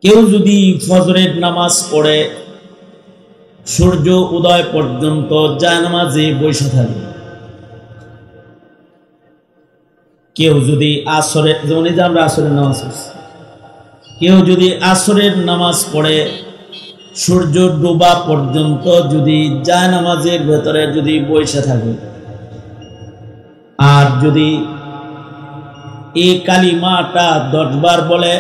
কেউ যদি ফজরের নামাজ পড়ে সূর্য উদয় পর্যন্ত জায়নামাজে বসে থাকে, কেউ যদি আসরের, যেমন এই যে আমরা আসরের নামাজ পড়ছি, কেউ যদি আসরের নামাজ পড়ে সূর্য ডোবা পর্যন্ত যদি জায়নামাজের ভেতরে যদি বসে থাকে, আর যদি এই কালিমাটা 10 বার বলে,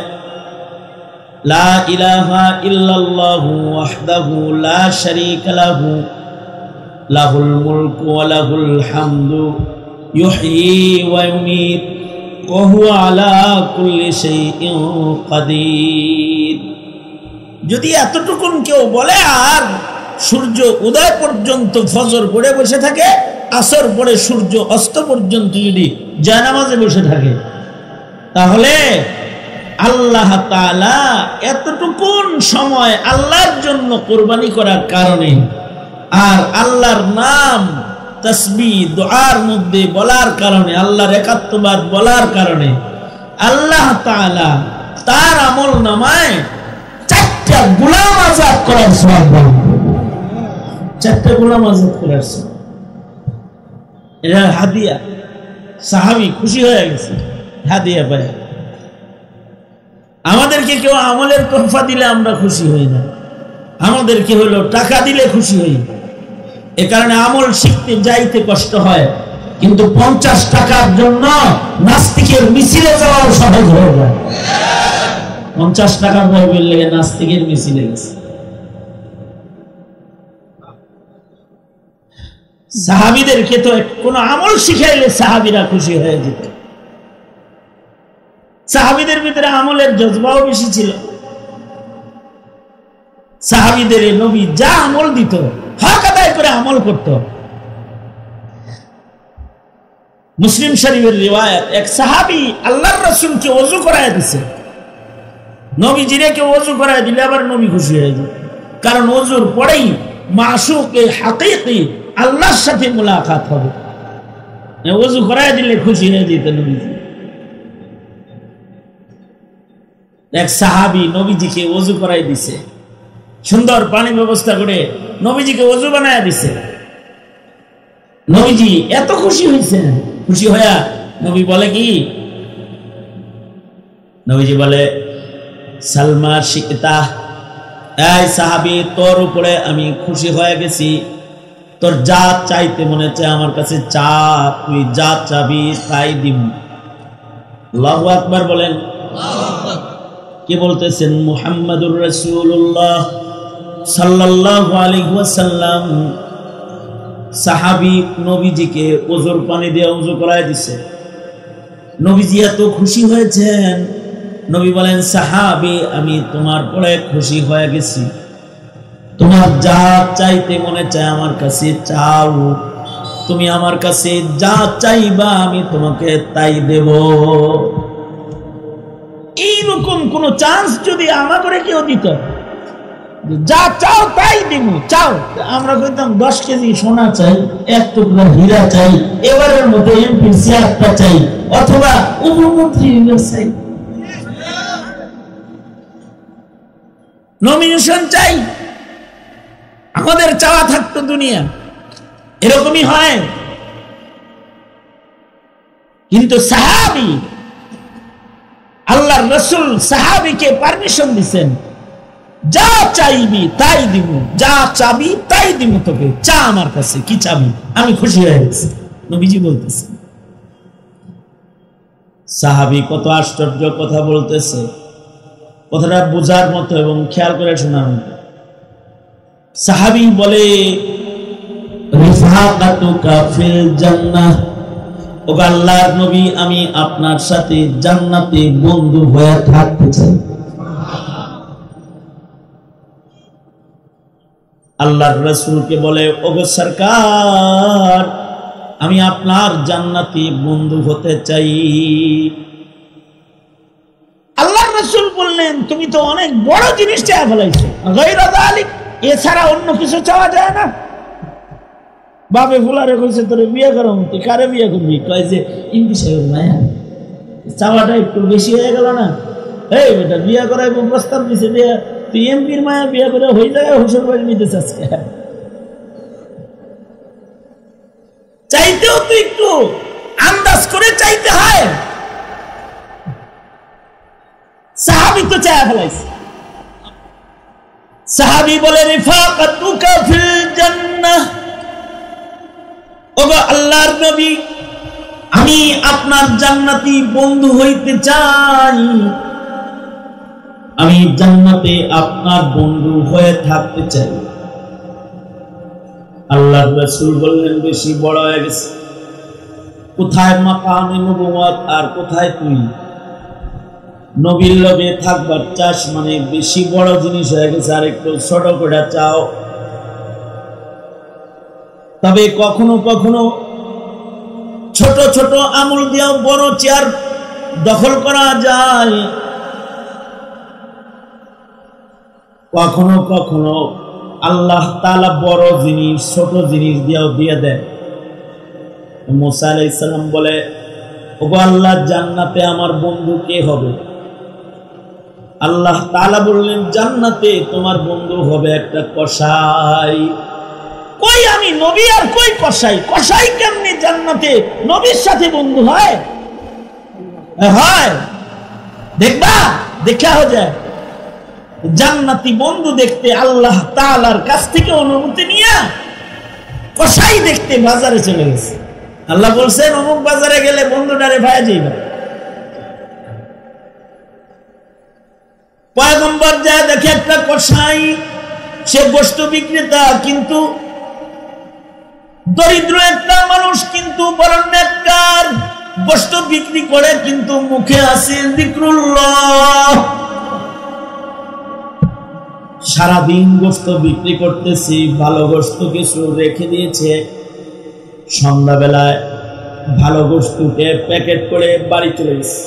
লা ইলাহা ইল্লাল্লাহু ওয়াহদাহু লা শারীকা লাহু লাহুল মুলকু ওয়া লাহুল হামদু ইউহয়ী ওয়া ইউমীত ওয়া হুয়া আলা কুল্লি শাইইন কাদির, যদি এতটুকুন কেউ বলে আর সূর্য উদয় পর্যন্ত ফজর পড়ে বসে থাকে, আসর পড়ে সূর্য অস্ত পর্যন্ত যদি জায়নামাজে বসে থাকে, তাহলে আল্লাহ তাআলা এতটুকুন সময় আল্লাহর জন্য কোরবানি করার কারণে আর আল্লাহর নাম তাসবিহ দুআর মধ্যে বলার কারণে, আল্লাহর একাত্মবাদ বলার কারণে আল্লাহ তাআলা তার আমল নামায় 4টা গোলাম আযাদ করার সওয়াব দান করবেন। 4টা গোলাম আযাদ করার সওয়াব, এটা হাদিয়া। সাহাবী খুশি হয়ে গেছে হাদিয়া পায়। আমাদেরকে কেউ আমলের তোহফা দিলে আমরা খুশি হই না, আমাদেরকে হলো টাকা দিলে খুশি হই। এ কারণে আমল শিখতে যাইতে কষ্ট হয়, কিন্তু 50 টাকার জন্য নাস্তিকের মিছিলে যাওয়াও সহজ হয়ে যায়। 50 টাকা পাইবেন লেগে নাস্তিকের মিছিলে গেছে। সাহাবীদেরকে তো কোন আমল শিখাইলে সাহাবীরা খুশি হয়ে যেত। সাহাবীদের ভিতরে আমলের জজবাও বেশি ছিল। সাহাবীদের নবী যা আমল দিত হক আদায় করে আমল করত। মুসলিম শরীফের রিওয়ায়াত, এক সাহাবী আল্লাহর রাসূলকে ওযু করায় দিছে। নবীজিরে কেউ ওযু করায় দিলে আবার নবী খুশি হয়ে যায়, কারণ ওযুর পরেই মাশুকে হাকিকি আল্লাহর সাথে মুলাকাত হবে। ওযু করায় দিলে খুশি হয়ে যেত নবীজি। এক সাহাবী নবীজিকে ওযু করাই দিছে, সুন্দর পানি ব্যবস্থা করে নবীজিকে ওযু বানায় দিছে। নবীজি এত খুশি হয়েছেন, খুশি হইয়া নবী বলে কি, নবীজি বলে সালমা শিকতা, এই সাহাবী তোর উপরে আমি খুশি হয়ে গেছি, তোর যা চাইতে মনে চায় আমার কাছে চা, তুই যা চাবি তাই দিব। আল্লাহু আকবার বলেন। কে বলতেছেন? মুহাম্মাদুর রাসূলুল্লাহ সাল্লাল্লাহু আলাইহি ওয়াসাল্লাম। সাহাবী নবীজিকে ওযুর পানি দিয়ে ওযু করায় দিছে। নবীজি এত খুশি হয়েছেন, নবী বলেন সাহাবী আমি তোমার পরে খুশি হয়ে গেছি, তোমার যা চাইতে মনে চায় আমার কাছে চাও, তুমি আমার কাছে যা চাইবা আমি তোমাকে তাই দেব। এইরকম কোন চান্স যদি আমাকে কেউ দিত, যা চাও তাই দিব, চাও, আমরা কইতাম 10 কেজি সোনা চাই, 1 টুকরা হীরা চাই, এবারের মতো এমপি চেয়ারটা চাই, অথবা উপমন্ত্রী চাই, নমিনেশন চাই, আমাদের চাওয়া থাকতো দুনিয়া। এরকমই হয়। কিন্তু সাহাবী, আল্লাহর রাসূল সাহাবীকে পারমিশন দিবেন, যা চাইবি তাই দিব, যা চাবি তাই দিব তোকে, চা আমার কাছে, কি চাবি, আমি খুশি হয়ে গেছি। নবীজি বলতেছেন। সাহাবী কত আশ্চর্য কথা বলতেছে, কথাটা বোঝার মতো এবং খেয়াল করে শোনার মতো। সাহাবী বলে রিফাকাতুকা ফিল জান্নাহ, ও আল্লাহর নবী আমি আপনার সাথে জান্নাতে বন্ধু হয়ে থাকতে চাই। আল্লাহর রাসূলকে বলে ওগো সরকার আমি আপনার জান্নাতি বন্ধু হতে চাই। আল্লাহর রাসূল বললেন তুমি তো অনেক বড় জিনিস চাওয়া ফেলাইছো, গায়রা যালিক, এছাড়া অন্য কিছু চাওয়া যায় না। বাপে ফুলারে কইছে তোরে বিয়ে করব, তুই কারে বিয়ে করবি? কয় যে ইমপি সাহেব মায়া। চাওয়াটা একটু বেশি হয়ে গেল না? এই বেটা বিয়া করাইব প্রস্তাব দিছে বিয়া, তুই এমপির মায়া বিয়া করে হয়ে যায় শ্বশুর বাড়ি নিতে চাচ্ছে। চাইতেও তো একটু আন্দাজ করে চাইতে হয়। সাহাবী তো চায়া ফেলাইছে। সাহাবী বলে রিফাকাতুকা ফিল জান্নাহ, ওগো আল্লাহর নবী আমি আপনার জান্নাতি বন্ধু হইতে চাই, আমি জান্নাতে আপনার বন্ধু হয়ে থাকতে চাই। আল্লাহর রাসূল বললেন বেশি বড় হয়ে গেছে, কোথায় মাকামে নবুয়ত আর কোথায় তুই নবীর লগে থাকবার চাস, মানে বেশি বড় জিনিস হয়ে গেছে, আর একটু ছোট করে চাও। তবে কখনো কখনো ছোট ছোট আমল দিয়েও বড় চেয়ার দখল করা যায়, কখনো কখনো আল্লাহ তাআলা বড় জিনিস ছোট জিনিস দিয়েও দিয়ে দেয়। মুসা আলাইহিস সালাম বলে ওগো আল্লাহ জান্নাতে আমার বন্ধু কে হবে? আল্লাহ তাআলা বললেন জান্নাতে তোমার বন্ধু হবে একটা কসাই। কই আমি নবী আর কই কসাই? কসাই কেমনে জান্নাতে নবীর সাথে বন্ধু হয়? হয়, দেখবা দেখা হয়ে যায়। জান্নাতি বন্ধু দেখতে আল্লাহ তাআলার কাছ থেকে অনুমতি নিয়ে কসাই দেখতে বাজারে চলে গেছে। আল্লাহ বলছেন অমুক বাজারে গেলে বন্ধুটারে ভাইয়া যাইবা। পয়গম্বর যায় দেখে একটা কসাই, সে গোশত বিক্রেতা, কিন্তু দরিদ্র একটা মানুষ, কিন্তু বড় নেককার, গোশত বিক্রি করে কিন্তু মুখে আছে যিকরুল্লাহ। সারাদিন গোশত বিক্রি করতেছি, ভালো গোশত কিছু রেখে দিয়েছে, সন্ধ্যাবেলায় ভালো গোশতকে প্যাকেট করে বাড়ি চলে গেছে।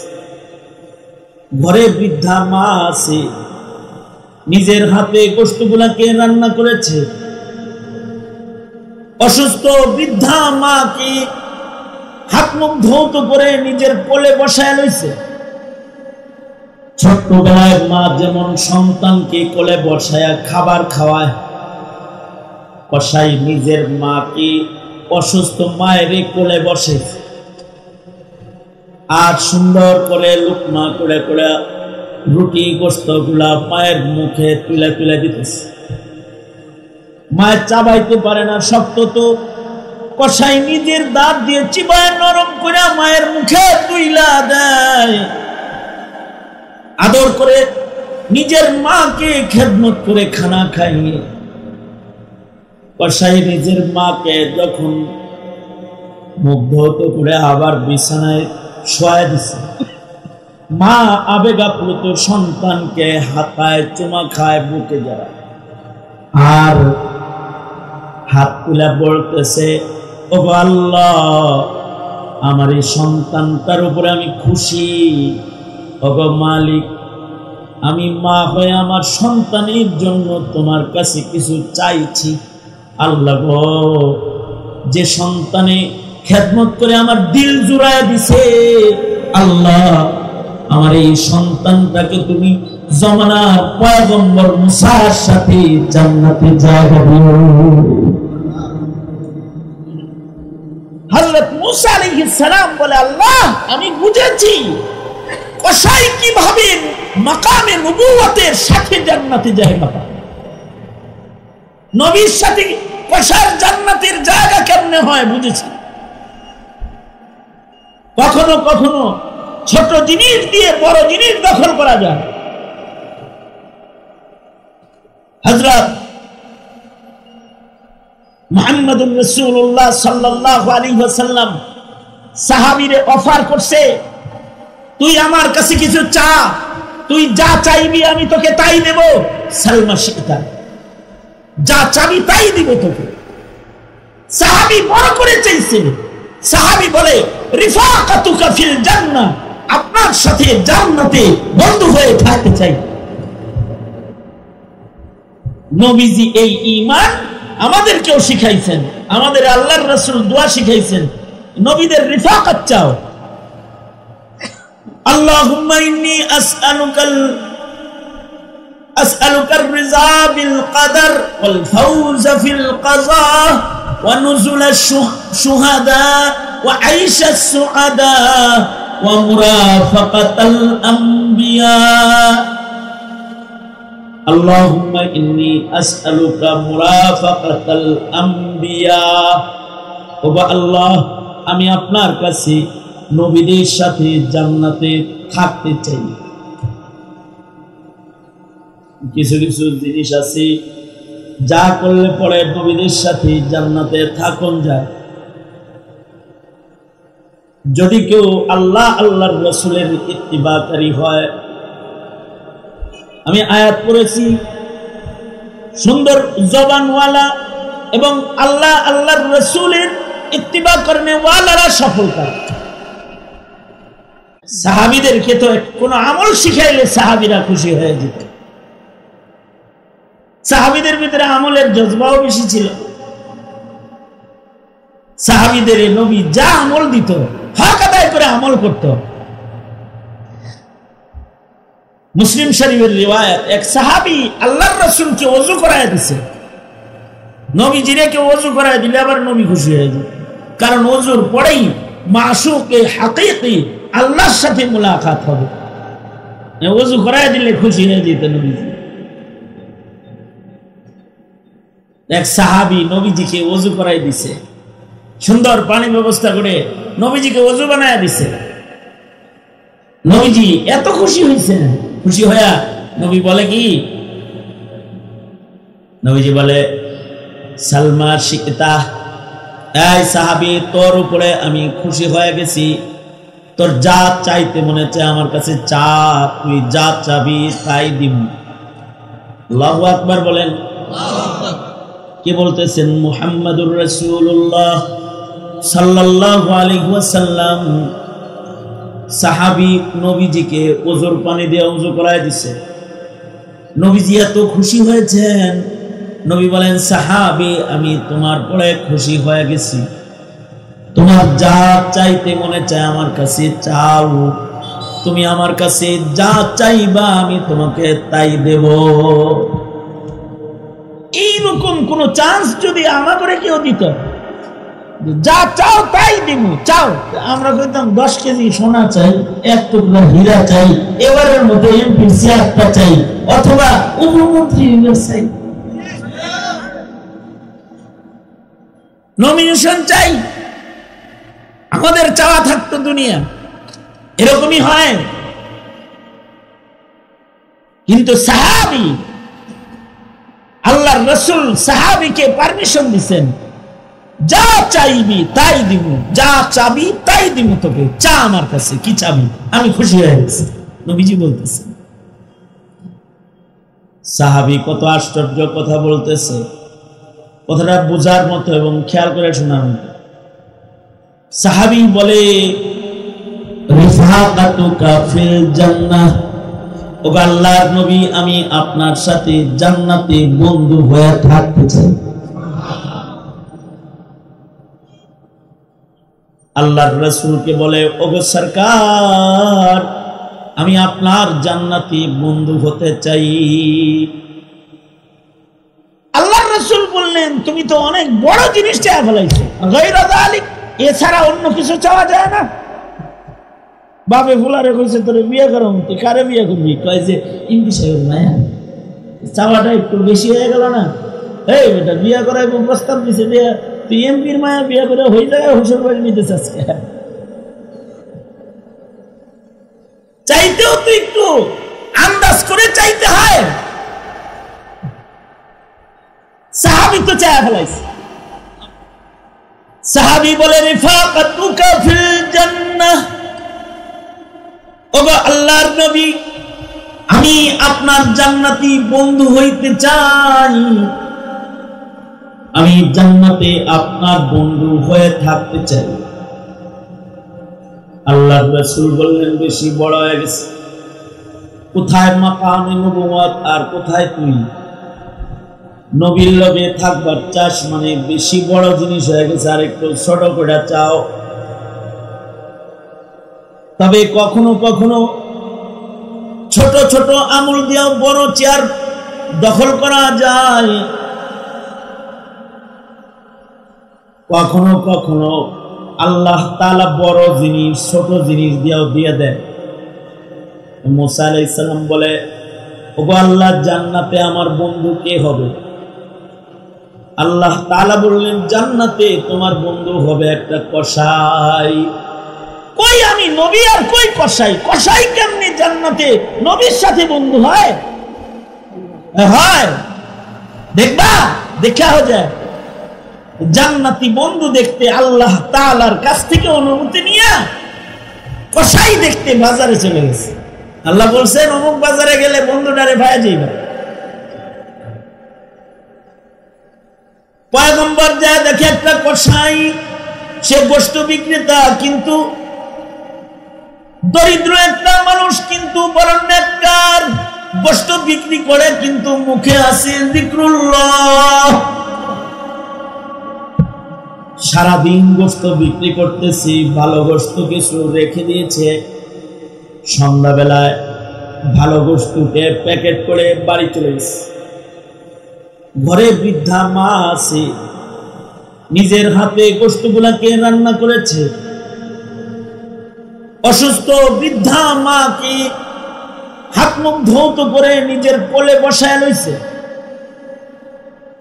ঘরে বৃদ্ধা মা আছে, নিজের হাতে গোশতগুলাকে রান্না করেছে। অসুস্থ বৃদ্ধা মাকে হাত মুখ ধৌত করে নিজের কোলে বসায় লইছে। ছোট্টবেলায় মা যেমন সন্তানকে কোলে বসায়া খাবার খাওয়ায়, কসাই নিজের মাকে অসুস্থ মায়ের কোলে বসে আর সুন্দর করে লুকমা করে করে রুটি গোশত গুলা মায়ের মুখে তুলে তুলে দিতেছে। মায়ের চাবাইতে পারে না, শক্ত তো। কসাই নিজের দাঁত দিয়ে চিবায় নরম করে মায়ের মুখে তুইলা দেয়। আদর করে নিজের মাকে খেদমত করে খানা খাইয়ে কসাই নিজের মাকে যখন মুগ্ধ করে আবার বিছানায় শোয়া দিছে, মা আবেগ আপ্লুত সন্তানকে হাতায় চুমা খায়, বুকে যায় আর হাত তুলে বলতেছে ওগো আল্লাহ আমার এই সন্তানটার উপরে আমি খুশি। ওগো মালিক আমি মা হয়ে আমার সন্তানের জন্য তোমার কাছে কিছু চাইছি। আল্লাহ গো যে সন্তানে খেদমত করে আমার দিল জুড়ায় দিছে, আল্লাহ আমার এই সন্তানটাকে তুমি জমানার পয়গম্বর মুসার সাথে জান্নাতে জায়গা দিও। হযরত মুসা আলাইহিস সালাম বলে আল্লাহ আমি বুঝেছি কসাই কিভাবে মাকামে নবুয়তের সাথে জান্নাতে জায়গা পায়। নবীর সাথে কসার জান্নাতের জায়গা কেমনে হয় বুঝেছি। কখনো কখনো ছোট জিনিস দিয়ে বড় জিনিস দখল করা যায়। হযরত মুহাম্মদুর রাসূলুল্লাহ সাল্লাল্লাহু আলাইহি ওয়াসাল্লাম সাহাবীরে অফার করছে, তুই আমার কাছে কিছু চা, তুই যা চাইবি আমি তোকে তাই দেব। সালমা শিকতা, যা চাবি তাই দিব তোকে। সাহাবী বড় করে চাইছে। সাহাবী বলে রিফাকাতুকা ফিল জান্নাহ, আপনার সাথে জান্নাতে বন্ধু হয়ে থাকতে চাই। নবীজি এই ঈমান আমাদেরকেও শিখাইছেন, আমাদের আল্লাহর রাসূল দোয়া শিখাইছেন, নবীদের রিফাকাত চাও। আল্লাহুম্মা ইন্নী আসআলুকা আর-রিযা বিল কদর ওয়াল ফাওজ ফিল কাযা ওয়া নুজুল আশ-শুহাদা ওয়া আইশা আস-সুআদা ওয়া মুরাফাকাতাল আম্বিয়া। আল্লাহুম্মা ইন্নী আসআলুকা মুরাফাকাতাল আম্বিয়া। ও আল্লাহ, আমি আপনার কাছে নবীদের সাথে জান্নাতে থাকতে চাই। কিছু কিছু জিনিস আছে যা করলে পরে নবীদের সাথে জান্নাতে থাকুন যায়। যদি কেউ আল্লাহ আল্লাহর রাসূলের ইত্তিবাকারী হয়, আমি আয়াত পড়েছি, সুন্দর জবানওয়ালা এবং আল্লাহ আল্লাহর রাসূলের ইত্তিবা করনে ওয়ালারা সফল কাজ। সাহাবীদেরকে তো কোন আমল শিখাইলে সাহাবীরা খুশি হয়ে যেত। সাহাবীদের ভিতরে আমলের জজবাও বেশি ছিল। সাহাবীদের নবী যা আমল দিত হক আদায় করে আমল করত। মুসলিম শরীফের রিওয়ায়াত, এক সাহাবী আল্লাহর রাসূলকে ওযু করায় দিয়েছে। নবীজিরে কেউ ওযু করায় দিলে আবার নবী খুশি হয়ে যায়, কারণ ওযুর পরেই মাশুকে হাকিকি আল্লাহর সাথে মুলাকাত হবে। ওযু করায় দিলে খুশি হয়ে যেত নবীজি। এক সাহাবী নবীজিকে ওযু করাই দিছে, সুন্দর পানি ব্যবস্থা করে নবীজিকে ওযু বানায় দিছে। নবীজি এত খুশি হয়েছে, খুশি হইয়া নবী বলে কি, নবীজি বলে সালমা শিকতা, এই সাহাবী, তোর উপরে আমি খুশি হয়ে গেছি, তোর যা চাইতে মনে চায় আমার কাছে চা, তুই যা চাবি তাই দিব। আল্লাহু আকবার বলেন। কে বলতেছেন? মুহাম্মাদুর রাসূলুল্লাহ সাল্লাল্লাহু আলাইহি ওয়াসাল্লাম। সাহাবী নবীজিকে ওযুর পানি দিয়ে ওযু করায় দিছে। নবীজি এত খুশি হয়েছেন, নবী বলেন, সাহাবী, আমি তোমার পরে খুশি হয়ে গেছি, তোমার যা চাইতে মনে চায় আমার কাছে চাও, তুমি আমার কাছে যা চাইবা আমি তোমাকে তাই দেব। এইরকম কোন চান্স যদি আমাকে কেউ দিত, যা চাও তাই দিব, চাও, আমরা কইতাম 10 কেজি সোনা চাই, 1 টুকরা হীরা চাই, এবারের মতো এমপি চেয়ারটা চাই, অথবা উপমন্ত্রী চাই, নমিনেশন চাই, আমাদের চাওয়া থাকতো দুনিয়া। এরকমই হয়। কিন্তু সাহাবী, আল্লাহর রাসূল সাহাবীকে পারমিশন দিবেন, যা চাইবি তাই দিব, যা চাবি তাই দিব তোকে, চা আমার কাছে, কি চাবি, আমি খুশি হয়ে গেছি। নবীজি বলতেছেন। সাহাবী কত আশ্চর্য কথা বলতেছে, কথাটা বোঝার মতো এবং খেয়াল করে শোনার মতো। সাহাবী বলে, রিফাকাতুকা ফিল জান্নাহ, ও আল্লাহর নবী, আমি আপনার সাথে জান্নাতে বন্ধু হয়ে থাকতে চাই। আল্লাহর রাসূলকে বলে, ওগো সরকার, আমি আপনার জান্নাতি বন্ধু হতে চাই। আল্লাহর রাসূল বললেন, তুমি তো অনেক বড় জিনিস চাওয়া ফেলাইছো, গায়রা যালিক, এছাড়া অন্য কিছু চাওয়া যায় না। বাপে ফুলারে কইছে, তোরে বিয়ে করব, তুই কারে বিয়ে করবি? কয় যে এমপি সাহেবের মায়া। চাওয়াটা একটু বেশি হয়ে গেল না? এই বেটা, বিয়ে করার প্রস্তাব দিছে, তুই এমপির মায়া বিয়ে করে হয়ে যায় হোসেন বাড়ি নিতে চাস? চাইতেও তো একটু আন্দাজ করে চাইতে হয়। সাহাবী তো চায়া ফেলাইছে। সাহাবী বলে, রিফাকাতুকা ফিল জান্নাহ, ওগো আল্লাহর নবী, আমি আপনার জান্নাতি বন্ধু হইতে চাই, আমি জান্নাতে আপনার বন্ধু হয়ে থাকতে চাই। আল্লাহর রাসূল বললেন, বেশি বড় হয়ে গেছে, কোথায় মাকামে নবুয়ত আর কোথায় তুই? নবীর লগে থাকবার চাস মানে বেশি বড় জিনিস হয়ে গেছে, আর একটু ছোট করে চাও। তবে কখনো কখনো ছোট ছোট আমল দিয়েও বড় চেয়ার দখল করা যায়, কখনো কখনো আল্লাহ তাআলা বড় জিনিস ছোট জিনিস দিয়েও দিয়ে দেন। মুসা আলাইহিস সালাম বলে, ওগো আল্লাহ, জান্নাতে আমার বন্ধু কে হবে? আল্লাহ তাআলা বললেন, জান্নাতে তোমার বন্ধু হবে একটা কসাই। কই আমি নবী আর কই কসাই? কসাই কেমনে জান্নাতে নবীর সাথে বন্ধু হয়? হয়, দেখবা, দেখা হয়ে যায়। জান্নাতি বন্ধু দেখতে আল্লাহ তাআলার কাছ থেকে অনুমতি নিয়ে কসাই দেখতে বাজারে চলে গেছে। আল্লাহ বলছেন, অমুক বাজারে গেলে বন্ধুটারে ভাইয়া যাইবা। পয়গম্বর যা দেখে একটা কসাই, সে গোশত বিক্রেতা, কিন্তু দরিদ্র একটা মানুষ, কিন্তু বড় নেককার, গোশত বিক্রি করে কিন্তু মুখে আছে যিকরুল্লাহ। সারাদিন গোশত বিক্রি করতেছি, ভালো গোশত কিছু রেখে দিয়েছে, সন্ধ্যাবেলায় ভালো গোশতকে প্যাকেট করে বাড়ি চলে গেছে। ঘরে বৃদ্ধা মা আছে, নিজের হাতে গোশতগুলাকে রান্না করেছে। অসুস্থ বৃদ্ধা মাকে হাত মুখ ধৌত করে নিজের কোলে বসায় লইছে।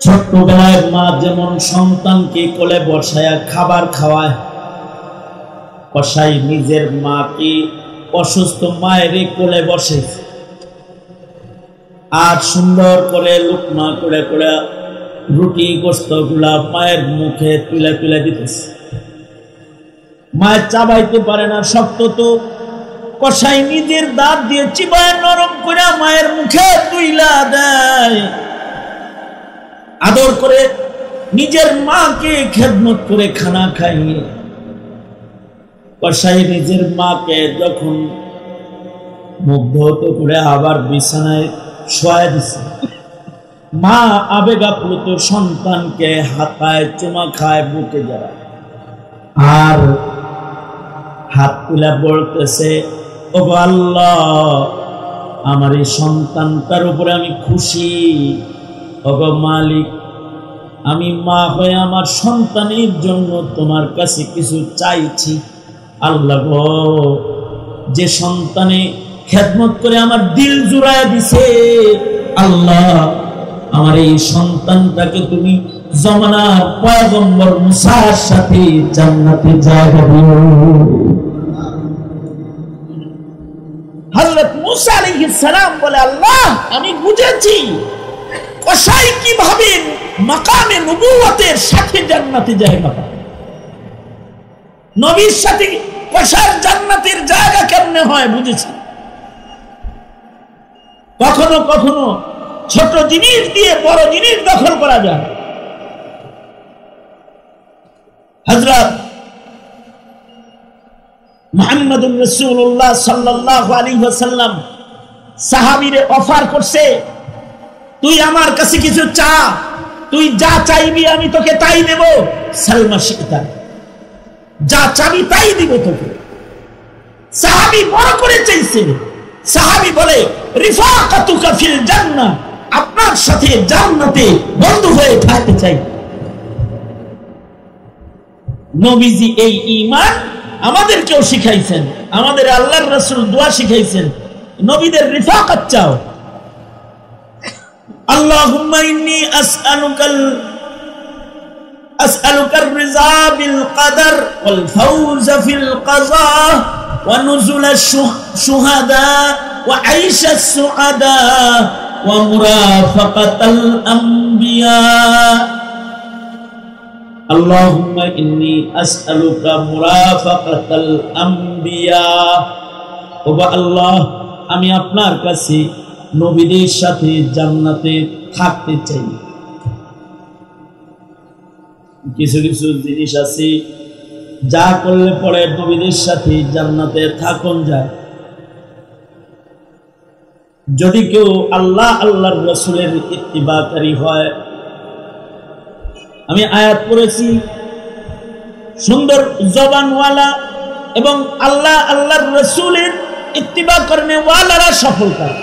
ছোট্টবেলায় মা যেমন সন্তানকে কোলে বসায়া খাবার খাওয়ায়, কসাই নিজের মাকে অসুস্থ মায়ের কোলে বসে আর সুন্দর করে লুকমা করে করে রুটি গোশত গুলা মায়ের মুখে তুলে তুলে দিতেছে। মায়ের চাবাইতে পারে না, শক্ত তো। কসাই নিজের দাঁত দিয়ে চিবায় নরম করে মায়ের মুখে তুইলা দেয়। আদর করে নিজের মাকে খেদমত করে খানা খাইয়ে কসাই নিজের মাকে যখন মুগ্ধ করে আবার বিছানায় শোয়া দিছে, মা আবেগ আপ্লুত সন্তানকে হাতায় চুমা খায়, বুকে যায় আর হাত তুলে বলতেছে, ওগো আল্লাহ, আমার এই সন্তানটার উপরে আমি খুশি। ওগো মালিক, আমি মা হয়ে আমার সন্তানের জন্য তোমার কাছে কিছু চাইছি। আল্লাহ গো, যে সন্তানে খেদমত করে আমার দিল জুড়ায় দিছে, আল্লাহ আমার এই সন্তানটাকে তুমি জমানার পয়গম্বর মুসার সাথে জান্নাতে জায়গা দিও। হযরত মুসা আলাইহিস সালাম বলে, আল্লাহ আমি বুঝেছি কসাই কিভাবে মাকামে নবুয়তের সাথে জান্নাতে জায়গা পায়। নবীর সাথে কসার জান্নাতের জায়গা কেমনে হয় বুঝেছি। কখনো কখনো ছোট জিনিস দিয়ে বড় জিনিস দখল করা যায়। হযরত মুহাম্মদুর রাসূলুল্লাহ সাল্লাল্লাহু আলাইহি ওয়াসাল্লাম সাহাবীরে অফার করছে, তুই আমার কাছে কিছু চা, তুই যা চাইবি আমি তোকে তাই দেব। সালমা শিকতা, যা চাবি তাই দিব তোকে। সাহাবী বড় করে চাইছে। সাহাবী বলে, রিফাকাতুকা ফিল জান্নাহ, আপনার সাথে জান্নাতে বন্ধু হয়ে থাকতে চাই। নবীজি এই ঈমান আমাদেরকেও শিখাইছেন, আমাদের আল্লাহর রাসূল দোয়া শিখাইছেন, নবীদের রিফাকাত চাও। আল্লাহুম্মা ইন্নী আসআলুকার রিজা বিল কদর ওয়াল ফাওজ ফিল কাযা ওয়া নুজুল আশ-শুহাদা ওয়া আইশ আস-সুআদা ওয়া মুরাফাকাতাল আম্বিয়া। আল্লাহুম্মা ইন্নী আসআলুকা মুরাফাকাতাল আম্বিয়া। ওগো আল্লাহ, আমি আপনার কাছে নবীদের সাথে জান্নাতে থাকতে চাই। কিছু কিছু জিনিস আছে যা করলে পরে নবীদের সাথে জান্নাতে থাকুন যায়। যদি কেউ আল্লাহ আল্লাহর রাসূলের ইত্তিবাকারী হয়, আমি আয়াত পড়েছি, সুন্দর জবানওয়ালা এবং আল্লাহ আল্লাহর রাসূলের ইত্তিবা করনে ওয়ালারা সফল কাম।